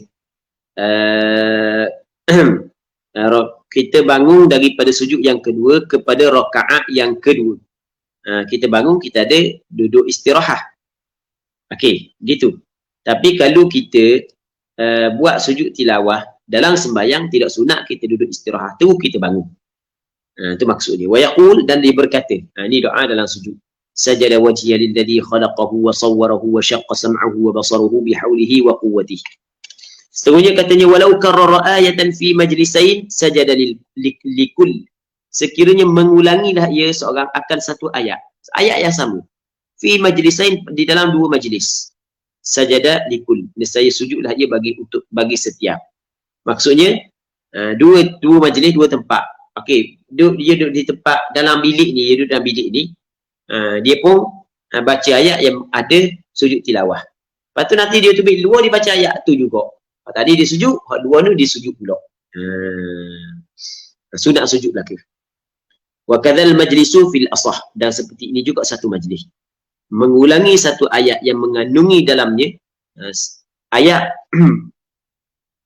kita bangun daripada sujud yang kedua kepada rakaat yang kedua. Kita bangun, kita ada duduk istirahat. Okey, gitu. Tapi kalau kita buat sujud tilawah dalam sembahyang, tidak sunat kita duduk istirahat, tu kita bangun. Itu maksudnya. Wa yaqul, dan dia berkata, ini doa dalam sujud. Sajada wajhiya lilladhi khalaqahu wa sawwarahu wa syaqqa sam'ahu wa basaruhu bihaulihi wa quwwatihi. Seterusnya katanya, walau karrara ayatan fi majlisain sajada likul. Sekiranya mengulangilah ia seorang akan satu ayat yang sama, fi majlisain, di dalam 2 majlis, sajada likul, nescaya sujudlah ia bagi setiap. Maksudnya dua majlis, 2 tempat. Okey, dia duduk di tempat dalam bilik ni, dia duduk dalam bilik ni, dia pun baca ayat yang ada sujud tilawah. Lepas tu nanti dia tu luar, dia baca ayat tu juga. Tadi dia sujud, hak 2 ni dia sujud pula. Sunat sujud belaka. Wa kadzal majlisu fil asah, dan seperti ini juga satu majlis. Mengulangi satu ayat yang mengandungi dalamnya ayat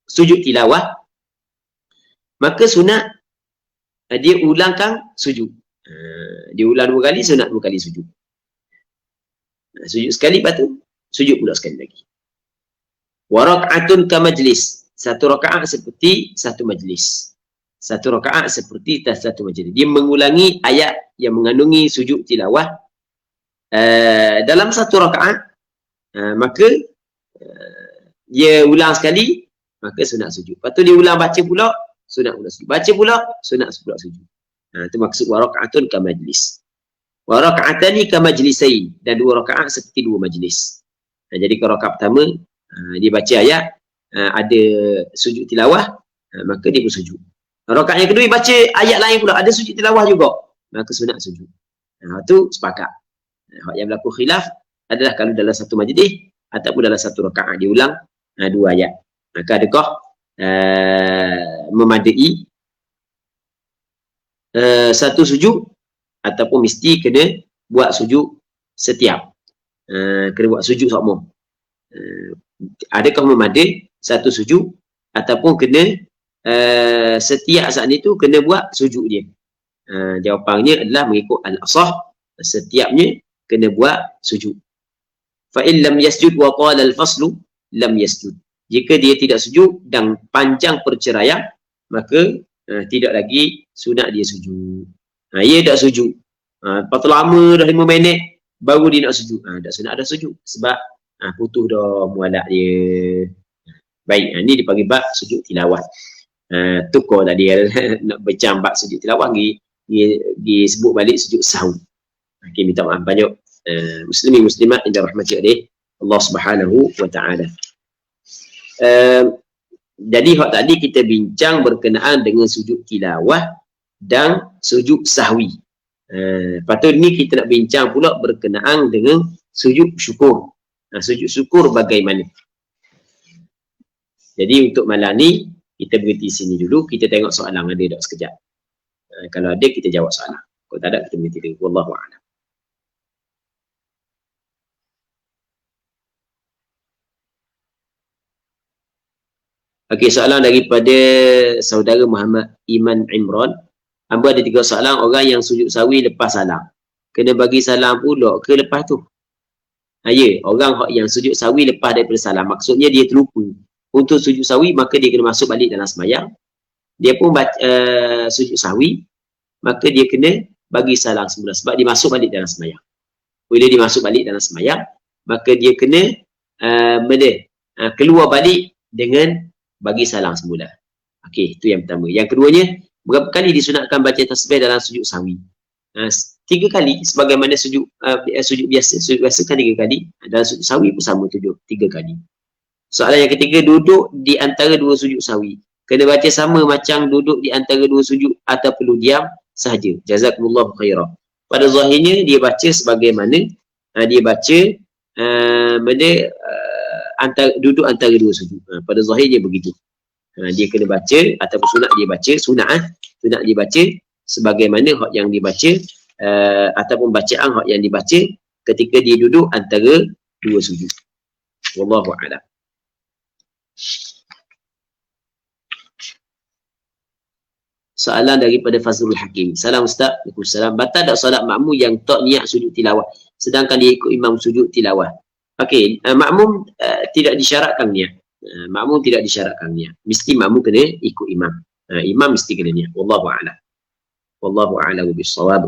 sujud tilawah, maka sunat dia ulangkan sujud. Dia ulang 2 kali, sunat 2 kali sujud. Sujud sekali, lepas tu sujud pula sekali lagi. Wa rak'atun ka majlis, 1 rakaat seperti 1 majlis. 1 rakaat seperti satu majlis. Dia mengulangi ayat yang mengandungi sujud tilawah dalam 1 rakaat, maka dia ulang sekali, maka sunat sujud. Lepas tu dia ulang baca pula, sunat pula sujud. Baca pula, sunat pula sujud. Itu maksud wa rak'atun ka majlis. Wa rak'atani ka majlisain, dan 2 rakaat seperti 2 majlis. Jadi kalau rakaat pertama dia baca ayat, ada sujud tilawah, maka dia bersujud. Rakaat yang kedua dia baca ayat lain pula, ada sujud tilawah juga, maka sunat sujud. Itu sepakat. Hak yang berlaku khilaf adalah kalau dalam 1 majlis ataupun dalam 1 rakaat dia ulang 2 ayat. Maka adakah memadai satu sujud ataupun mesti kena buat sujud setiap. Kena buat sujud sokmo. Adakah memadai satu sujud ataupun kena setiap saat itu kena buat sujud dia? Jawapannya adalah mengikut al-asah, setiapnya kena buat sujud. Fa in lam yasjud wa qala al-faslu lam yasjud. Jika dia tidak sujud dan panjang perceraian, maka tidak lagi sunat dia sujud. Ia tak sujud. Lepas tu lama dah 5 minit baru dia nak sujud. Tak sunat dah sujud sebab putus dah mualak dia. Baik, ni dipanggil bab sujud tilawah. Tukar tadi nak becam bab sujud tilawah disebut balik sujud sahwi. Okay, minta maaf banyak muslimin muslimat yang dirahmati oleh Allah Subhanahu wa taala. Jadi hak tadi kita bincang berkenaan dengan sujud tilawah dan sujud sahwi. Patut ni kita nak bincang pula berkenaan dengan sujud syukur. Sujud syukur bagaimana? Jadi untuk malam ni kita berhenti sini dulu, kita tengok soalan ada tak sekejap. Kalau ada kita jawab soalan. Kalau tak ada kita berhenti dulu. Wallahu a'lam. Okey, soalan daripada saudara Muhammad Iman Imran. Hamba ada 3 soalan. Orang yang sujud sahwi lepas salam, kena bagi salam pula ke lepas tu? Ya, orang yang sujud sahwi lepas daripada salam, maksudnya dia terlupa untuk sujud sahwi, maka dia kena masuk balik dalam sembahyang. Dia pun sujud sahwi, maka dia kena bagi salam semula sebab dia masuk balik dalam sembahyang. Bila dia masuk balik dalam sembahyang, maka dia kena keluar balik dengan bagi salam semula. Okey, itu yang pertama. Yang keduanya, berapa kali disunatkan baca tasbih dalam sujud sahwi? 3 kali sebagaimana sujud biasa. Sujud biasa kan 3 kali. Dalam sujud sahwi pun sama 3 kali. Soalan yang ketiga, duduk di antara 2 sujud sahwi, kena baca sama macam duduk di antara 2 sujud atau perlu diam sahaja? Jazakumullahu khairan. Pada zahirnya dia baca sebagaimana dia baca duduk antara 2 sujud. Pada zahirnya begitu. Dia kena baca ataupun sunat dia baca, sunat dia baca sebagaimana hak yang dibaca ataupun bacaan hak yang dibaca ketika dia duduk antara 2 sujud. Wallahu a'lam. Soalan daripada Fazrul Hakim. Salam Ustaz. Waalaikumsalam. Batal tak solat makmum yang tak niat sujud tilawah sedangkan dia ikut imam sujud tilawah? Okey, makmum tidak disyaratkan niat. Makmum tidak disyaratkan niat. Mesti makmum kena ikut imam. Imam mesti kena niat. Wallahu a'lam. Wallahu a'lam bis-shawab.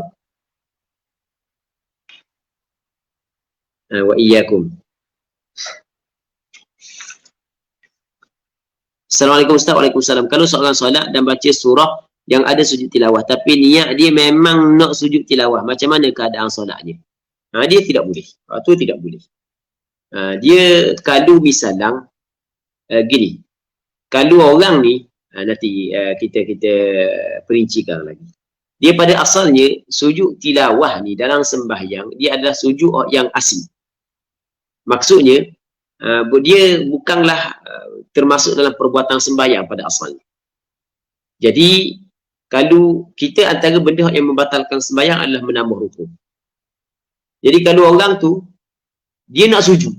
Wa iyyakum. Assalamualaikum Ustaz. Waalaikumsalam. Kalau seorang solat dan baca surah yang ada sujud tilawah tapi niat dia memang nak sujud tilawah, macam mana keadaan solatnya? Dia tidak boleh. Itu tidak boleh. Dia kalau misalnya gini, kalau orang ni nanti kita perincikan lagi. Dia pada asalnya sujud tilawah ni dalam sembahyang dia adalah sujud yang asli. Maksudnya dia bukanlah termasuk dalam perbuatan sembahyang pada asalnya. Jadi kalau kita antara benda yang membatalkan sembahyang adalah menambah rukun. Jadi kalau orang tu dia nak sujud,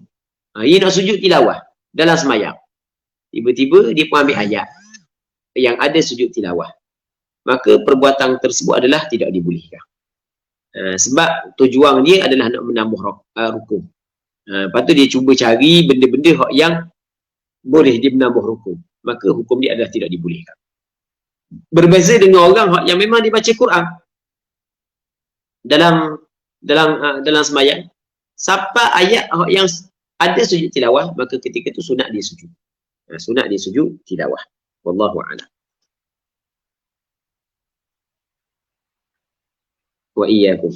dia nak sujud tilawah dalam sembahyang, tiba-tiba dia pun ambil ayat yang ada sujud tilawah, maka perbuatan tersebut adalah tidak dibolehkan. Sebab tujuan dia adalah nak menambah rukun. Lepas tu dia cuba cari benda-benda yang boleh dia menambah rukun, maka hukum dia adalah tidak dibolehkan. Berbeza dengan orang yang memang dibaca Quran dalam sembahyang, siapa ayat yang ada sujud tilawah, maka ketika itu sunat dia sujud. Sunat dia sujud tilawah. Wallahu a'lam. Wa iyyakum.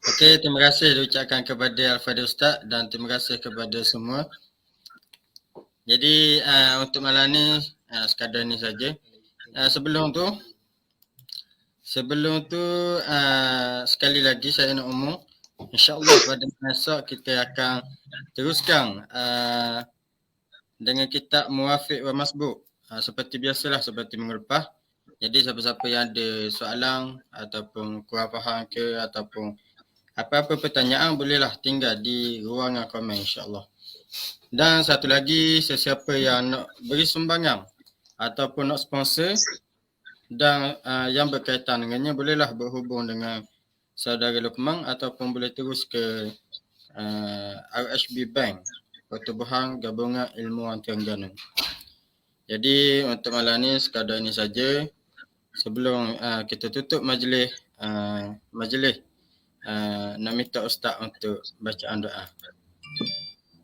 Okey, terima kasih diucapkan kepada Al-Fadhil Ustaz dan terima kasih kepada semua. Jadi untuk malam ni sekadar ni saja. Sebelum tu sekali lagi saya nak umum InsyaAllah pada esok kita akan teruskan dengan kitab Muwafiq wa Masbuk. Seperti biasalah, seperti minggu lepas. Jadi siapa-siapa yang ada soalan ataupun kurang faham ke ataupun apa-apa pertanyaan, bolehlah tinggal di ruangan komen insyaAllah. Dan satu lagi, sesiapa yang nak beri sumbangan ataupun nak sponsor dan yang berkaitan dengannya, bolehlah berhubung dengan saudara Luqman ataupun boleh terus ke RHB Bank, Pertubuhan Gabungan Ilmuwan Terengganu. Jadi untuk malam ni sekadar ini saja. Sebelum kita tutup majlis, nak minta Ustaz untuk bacaan doa.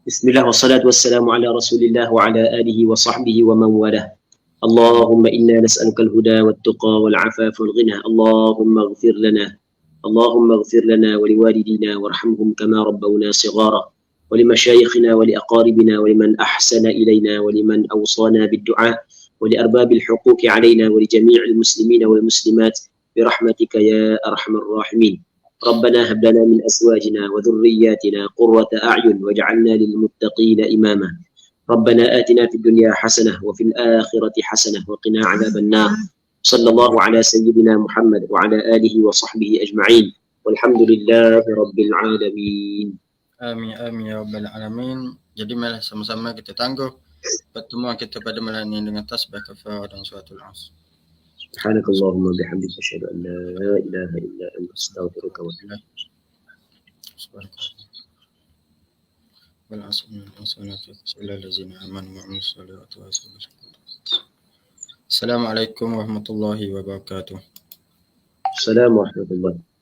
Bismillah wassalatu wassalamu ala rasulillah wa ala alihi wa sahbihi wa man walah. Allahumma inna nas'aluka al-huda wat-tuqa wal-'afafa wal-ghina. Allahumma ighfir lana. Allahumma ighfir lana wa liwalidina warhamhum kama rabbawna shighara. ولمشايخنا ولأقاربنا ولمن أحسن إلينا ولمن أوصانا بالدعاء ولأرباب الحقوق علينا ولجميع المسلمين والمسلمات برحمتك يا أرحم الراحمين. ربنا هب لنا من أزواجنا وذرياتنا قرة أعين واجعلنا للمتقين إماما. ربنا آتنا في الدنيا حسنة وفي الآخرة حسنة وقنا عذاب النار. صلى الله على سيدنا محمد وعلى آله وصحبه أجمعين والحمد لله رب العالمين. Amin, amin ya rabbal alamin. Jadi mari sama-sama kita tangguh pertemuan kita pada malam ini dengan tasbih kafarah dan suratul Asr. Subhanakallahumma bihamdika asyhadu an la ilaha illa anta astaghfiruka wa atubu ilaik. Wal asr innal ladzina amanu wa amilus solihati wa Assalamualaikum warahmatullahi wabarakatuh. Assalamualaikum warahmatullahi wabarakatuh.